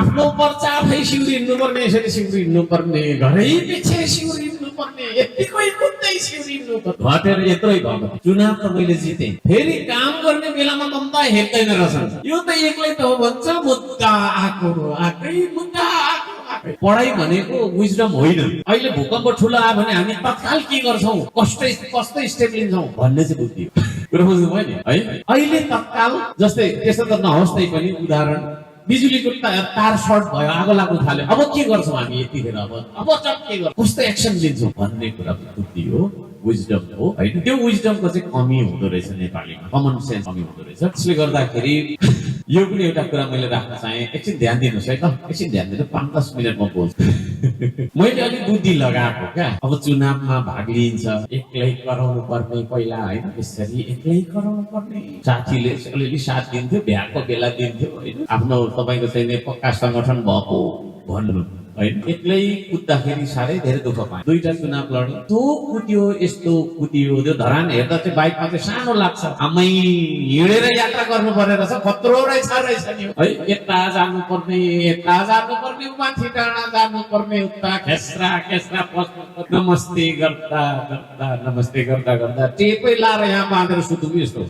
आफ्नो पर्चा आफै सिउरिनु पर्ने, यसरी सिउरिनु पर्ने, घरै पछि सिउरिनु पर्ने, यतिकै कुद्दै सिउरिनु पर्ने। घटेर यत्रै भयो। चुनाव त मैले जिते, फेरि काम गर्ने बेलामा भन्दा हेर्दैन रहेछन्। यो त एक्लै त हो भन्छ, मुद्दा आएको आएकै, मुद्दा आएको आएकै। पढाइ भनेको विजडम होइन। अहिले भूकम्प ठुलो आयो भने हामी तत्काल के गर्छौँ, कस्तो स्टेप लिन्छौँ भन्ने चाहिँ बुद्धि हो। कुरा बुझ्नुभयो नि है। अहिले तत्काल जस्तै त्यसो त नहोस् तै पनि उदाहरण, बिजुलीको तार सर्ट भयो, आगो लाग्न थाल्यो, अब के गर्छौँ हामी यतिखेर, अब चट के गर्छौँ, कस्तो एक्सन लिन्छौँ भन्ने कुरा बुद्धि हो, विजडम हो होइन। त्यो विजडमको चाहिँ कमी हुँदो रहेछ नेपालीमा, कमन सेन्स कमी हुँदो रहेछ। त्यसले गर्दाखेरि यो पनि एउटा कुरा मैले राख्न चाहेँ। एकछिन ध्यान दिनुहोस् है त, एकछिन ध्यान दिनु, 5-10 मिनटमा बोल्छु। मैले अलिक बुद्धि लगाएको क्या। अब चुनावमा भाग लिइन्छ, एक्लै कराउनु पर्ने पहिला होइन, यसरी एक्लै कराउनु पर्ने। साथीले अलिअलि साथ दिन्थ्यो, भ्याएको बेला दिन्थ्यो होइन, आफ्नो तपाईँको चाहिँ पक्का संगठन भएको भन्नु होइन। एक्लै कुद्दाखेरि साह्रै धेरै दुःख पाएँ। 2टा चुनाव लड्यो, त्यो कुद्यो, यस्तो कुदियो, त्यो धरान हेर्दा चाहिँ बाइकमा चाहिँ सानो लाग्छ, आमै हिँडेर यात्रा गर्नु पर्ने रहेछ, खत्रो रहेछ नि है। यता जानुपर्ने, यता जानुपर्ने, माथि डाँडा जानुपर्ने, उता खेस्रा खेस्रा पस्नु, नमस्ते गर्दा गर्दा टेपै लाएर यहाँ बाँधेर सुत्नु यस्तो